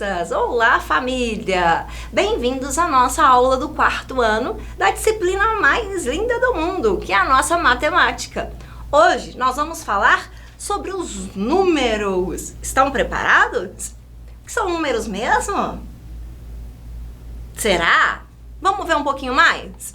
crianças! Olá, família! Bem-vindos à nossa aula do 4º ano da disciplina mais linda do mundo, que é a nossa matemática. Hoje nós vamos falar sobre os números. Estão preparados? Que são números mesmo? Será? Vamos ver um pouquinho mais?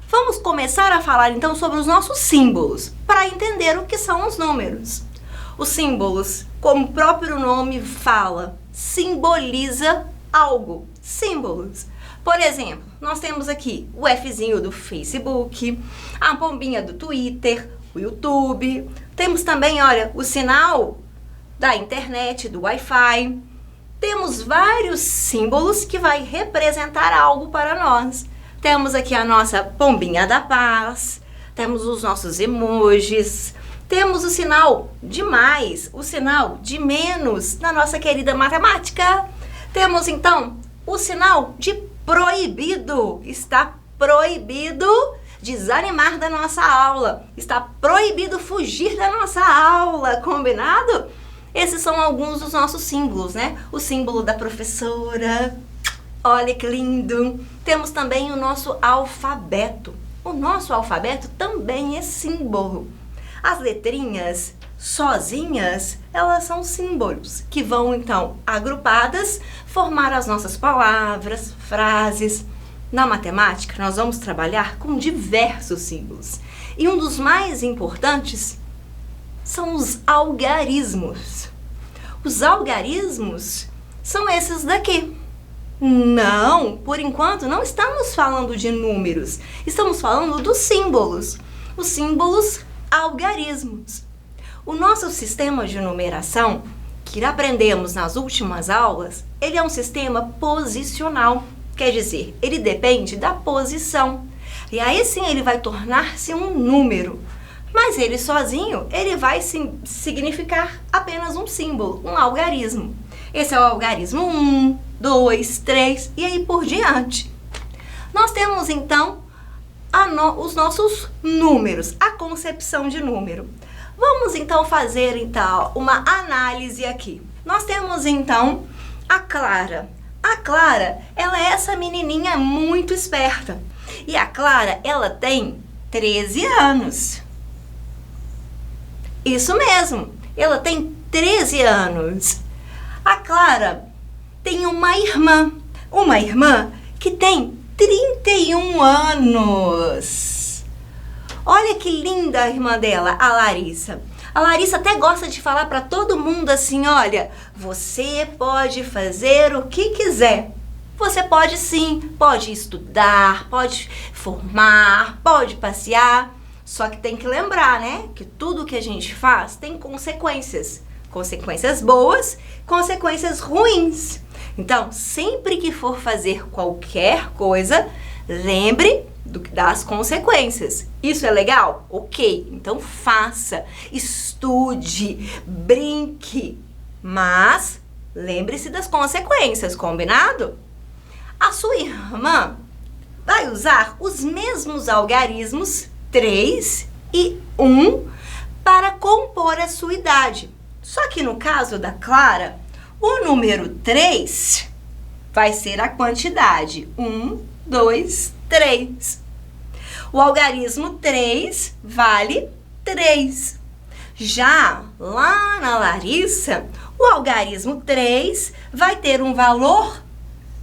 Vamos começar a falar então sobre os nossos símbolos, para entender o que são os números. Os símbolos, como o próprio nome fala, simboliza algo, símbolos. Por exemplo, nós temos aqui o Fzinho do Facebook, a pombinha do Twitter, o YouTube. Temos também, olha, o sinal da internet, do Wi-Fi. Temos vários símbolos que vai representar algo para nós. Temos aqui a nossa pombinha da paz, temos os nossos emojis, temos o sinal de mais, o sinal de menos na nossa querida matemática. Temos então o sinal de proibido. Está proibido desanimar da nossa aula. Está proibido fugir da nossa aula, combinado? Esses são alguns dos nossos símbolos, né? O símbolo da professora. Olha que lindo! Temos também o nosso alfabeto. O nosso alfabeto também é símbolo. As letrinhas sozinhas, elas são símbolos que vão então agrupadas formar as nossas palavras, frases. Na matemática, nós vamos trabalhar com diversos símbolos. E um dos mais importantes são os algarismos. Os algarismos são esses daqui. Não, por enquanto não estamos falando de números, estamos falando dos símbolos. Os símbolos algarismos. O nosso sistema de numeração, que aprendemos nas últimas aulas, ele é um sistema posicional. Quer dizer, ele depende da posição. E aí sim ele vai tornar-se um número. Mas ele sozinho, ele vai significar apenas um símbolo, um algarismo. Esse é o algarismo 1, 2, 3 e aí por diante. Nós temos então os nossos números, a concepção de número. Vamos então fazer uma análise aqui. Nós temos então a Clara. A Clara, ela é essa menininha muito esperta. E a Clara, ela tem 13 anos. Isso mesmo, ela tem 13 anos. A Clara tem uma irmã que tem 31 anos. Olha que linda a irmã dela, a Larissa. A Larissa até gosta de falar para todo mundo assim, olha, você pode fazer o que quiser. Você pode sim, pode estudar, pode formar, pode passear. Só que tem que lembrar, né, que tudo que a gente faz tem consequências. Consequências boas, consequências ruins. Então, sempre que for fazer qualquer coisa, lembre das consequências. Isso é legal? Ok, então faça, estude, brinque, mas lembre-se das consequências, combinado? A sua irmã vai usar os mesmos algarismos 3 e 1 para compor a sua idade. Só que no caso da Clara, o número 3 vai ser a quantidade 1, 2, 3. O algarismo 3 vale 3. Já lá na Larissa, o algarismo 3 vai ter um valor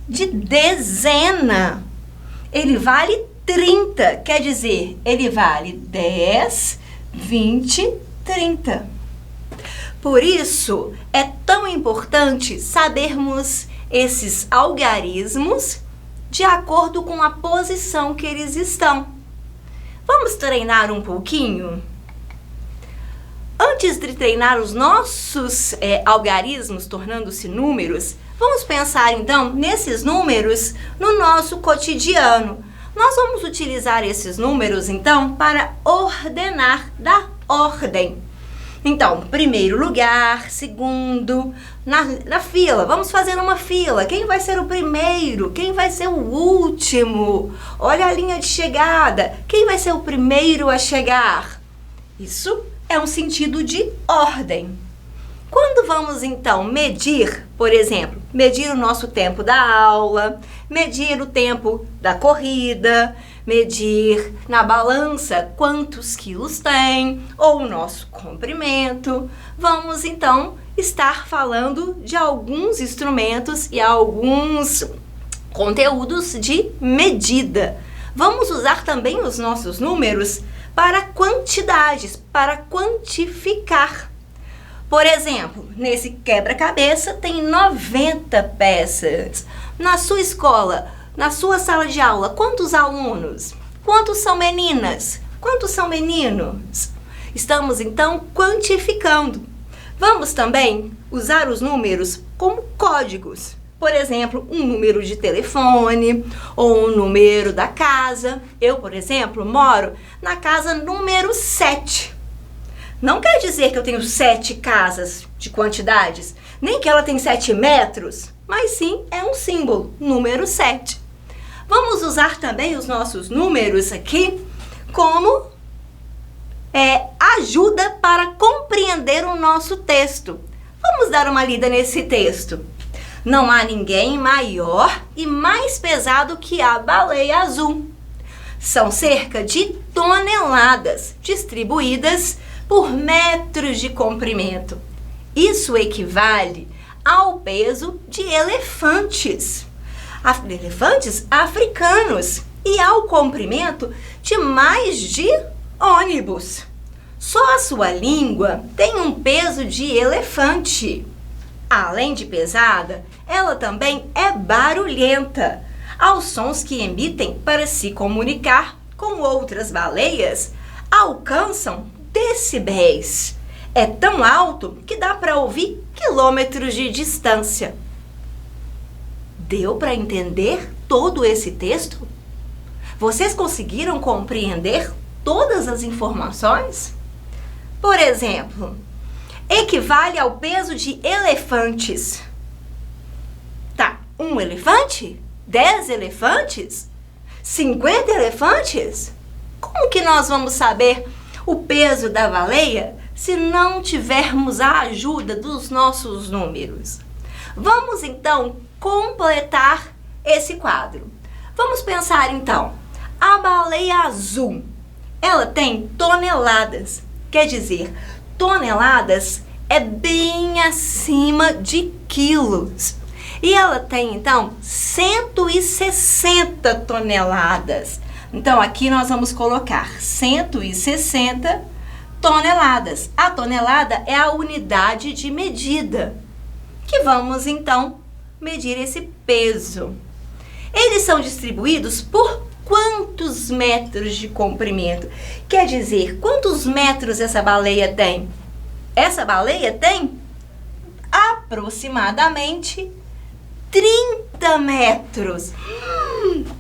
de dezena. Ele vale 30, quer dizer, ele vale 10, 20, 30. Por isso, é tão importante sabermos esses algarismos de acordo com a posição que eles estão. Vamos treinar um pouquinho? Antes de treinar os nossos algarismos, tornando-se números, vamos pensar então nesses números no nosso cotidiano. Nós vamos utilizar esses números então para ordenar, dar ordem. Então, primeiro lugar, segundo, na fila, vamos fazer uma fila. Quem vai ser o primeiro? Quem vai ser o último? Olha a linha de chegada. Quem vai ser o primeiro a chegar? Isso é um sentido de ordem. Quando vamos então medir, por exemplo, medir o nosso tempo da aula, medir o tempo da corrida, medir na balança quantos quilos tem, ou o nosso comprimento, vamos então estar falando de alguns instrumentos e alguns conteúdos de medida. Vamos usar também os nossos números para quantidades, para quantificar. Por exemplo, nesse quebra-cabeça tem 90 peças. Na sua escola, na sua sala de aula, quantos alunos? Quantos são meninas? Quantos são meninos? Estamos então quantificando. Vamos também usar os números como códigos. Por exemplo, um número de telefone ou um número da casa. Eu, por exemplo, moro na casa número 7. Não quer dizer que eu tenho 7 casas de quantidades, nem que ela tem 7 metros, mas sim é um símbolo, número 7. Vamos usar também os nossos números aqui como ajuda para compreender o nosso texto. Vamos dar uma lida nesse texto. Não há ninguém maior e mais pesado que a baleia azul. São cerca de toneladas distribuídas por metros de comprimento. Isso equivale ao peso de elefantes africanos e ao comprimento de mais de ônibus. Só a sua língua tem um peso de elefante. Além de pesada, ela também é barulhenta. Aos sons que emitem para se comunicar com outras baleias, alcançam decibéis. É tão alto que dá para ouvir quilômetros de distância. Deu para entender todo esse texto? Vocês conseguiram compreender todas as informações? Por exemplo, equivale ao peso de elefantes. Tá, 1 elefante? 10 elefantes? 50 elefantes? Como que nós vamos saber o peso da baleia se não tivermos a ajuda dos nossos números? Vamos então completar esse quadro. Vamos pensar então, a baleia azul, ela tem toneladas, quer dizer, toneladas é bem acima de quilos. E ela tem, então, 160 toneladas. Então, aqui nós vamos colocar 160 toneladas. A tonelada é a unidade de medida, que vamos, então, medir esse peso. Eles são distribuídos por quantos metros de comprimento? Quer dizer, quantos metros essa baleia tem? Essa baleia tem aproximadamente 30 metros.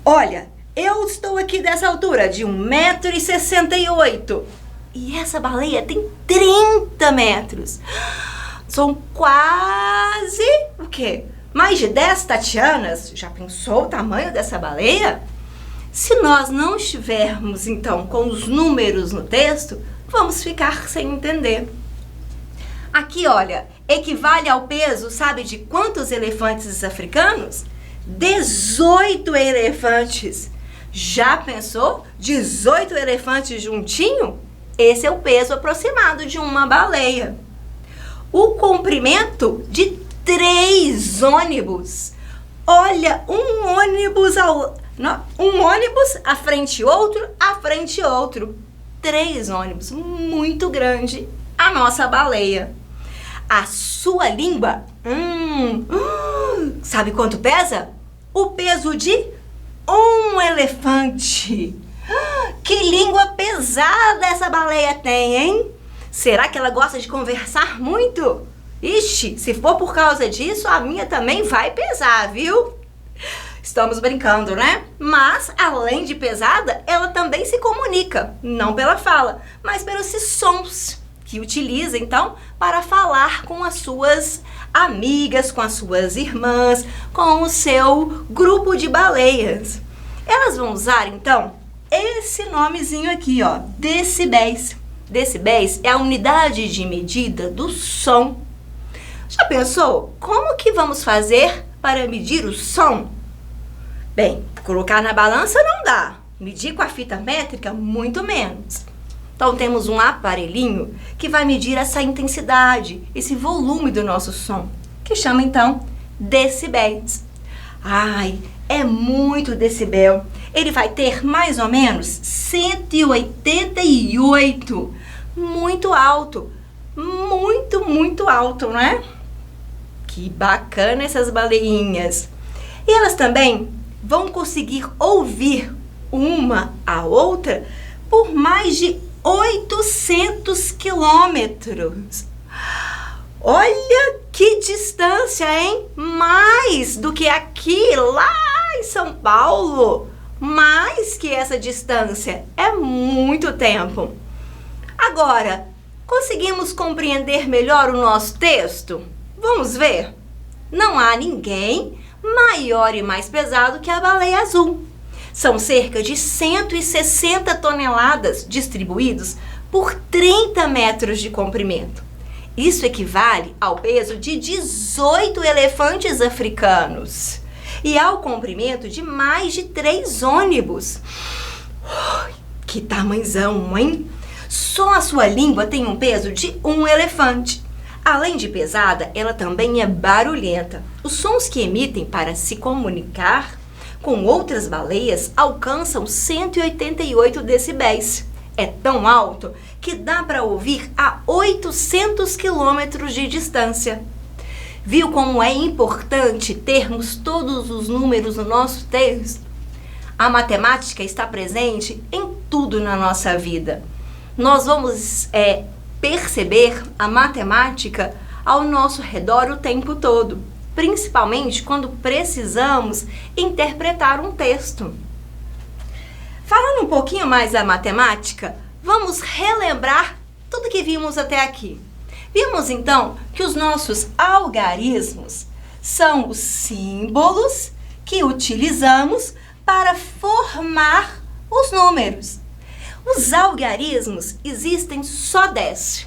Olha, eu estou aqui dessa altura, de 1,68 m. E essa baleia tem 30 metros. São quase, o quê? Mais de 10 Tatianas. Já pensou o tamanho dessa baleia? Se nós não estivermos, então, com os números no texto, vamos ficar sem entender. Aqui, olha, equivale ao peso, sabe de quantos elefantes africanos? 18 elefantes. Já pensou? 18 elefantes juntinho? Esse é o peso aproximado de uma baleia. O comprimento de 3 ônibus. Olha, um ônibus à frente outro, à frente outro. 3 ônibus, muito grande a nossa baleia. A sua língua, sabe quanto pesa? O peso de um elefante. Que língua pesada essa baleia tem, hein? Será que ela gosta de conversar muito? Ixi, se for por causa disso, a minha também vai pesar, viu? Estamos brincando, né? Mas, além de pesada, ela também se comunica, não pela fala, mas pelos sons que utiliza, então, para falar com as suas amigas, com as suas irmãs, com o seu grupo de baleias. Elas vão usar, então, esse nomezinho aqui, ó, decibéis. Decibéis é a unidade de medida do som. Já pensou como que vamos fazer para medir o som? Bem, colocar na balança não dá. Medir com a fita métrica, muito menos. Então temos um aparelhinho que vai medir essa intensidade, esse volume do nosso som, que chama então decibéis. Ai, é muito decibel. Ele vai ter mais ou menos 188. Muito alto. Muito alto, não é? Que bacana essas baleinhas. E elas também vão conseguir ouvir uma a outra por mais de 800 quilômetros. Olha que distância, hein? Mais do que aqui, lá em São Paulo. Mais que essa distância. É muito tempo. Agora, conseguimos compreender melhor o nosso texto? Vamos ver? Não há ninguém maior e mais pesado que a baleia azul. São cerca de 160 toneladas distribuídos por 30 metros de comprimento. Isso equivale ao peso de 18 elefantes africanos e ao comprimento de mais de 3 ônibus. Que tamanzão, hein? Só a sua língua tem um peso de 1 elefante. Além de pesada, ela também é barulhenta. Os sons que emitem para se comunicar com outras baleias alcançam 188 decibéis. É tão alto que dá para ouvir a 800 quilômetros de distância. Viu como é importante termos todos os números no nosso texto? A matemática está presente em tudo na nossa vida. Nós vamos perceber a matemática ao nosso redor o tempo todo, principalmente quando precisamos interpretar um texto. Falando um pouquinho mais da matemática, vamos relembrar tudo que vimos até aqui. Vimos então que os nossos algarismos são os símbolos que utilizamos para formar os números. Os algarismos existem só 10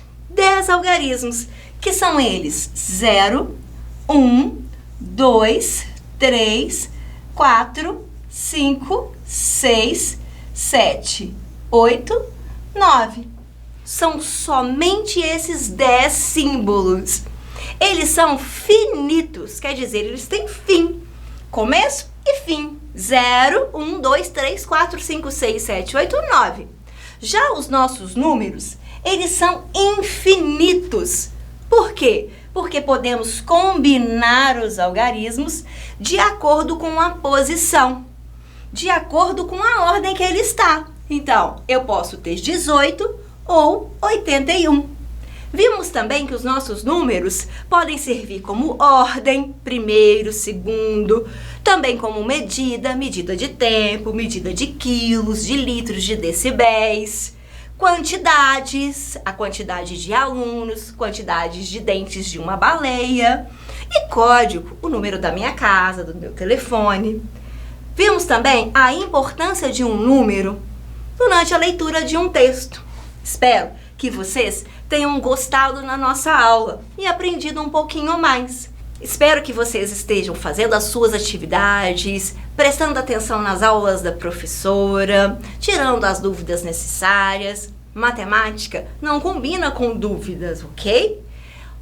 algarismos, que são eles 0, 1, 2, 3, 4, 5, 6, 7, 8, 9. São somente esses 10 símbolos. Eles são finitos, quer dizer, eles têm fim, começo e fim. 0, 1, 2, 3, 4, 5, 6, 7, 8, 9. Já os nossos números, eles são infinitos. Por quê? Porque podemos combinar os algarismos de acordo com a posição, de acordo com a ordem que ele está. Então, eu posso ter 18 ou 81. Vimos também que os nossos números podem servir como ordem, primeiro, segundo, também como medida de tempo, medida de quilos, de litros, de decibéis, quantidades, a quantidade de alunos, quantidades de dentes de uma baleia e código, o número da minha casa, do meu telefone. Vimos também a importância de um número durante a leitura de um texto. Espero que vocês tenham gostado na nossa aula e aprendido um pouquinho mais. Espero que vocês estejam fazendo as suas atividades, prestando atenção nas aulas da professora, tirando as dúvidas necessárias. Matemática não combina com dúvidas, ok?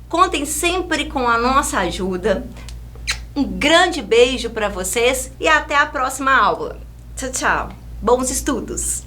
Contem sempre com a nossa ajuda. Um grande beijo para vocês e até a próxima aula. Tchau, tchau. Bons estudos!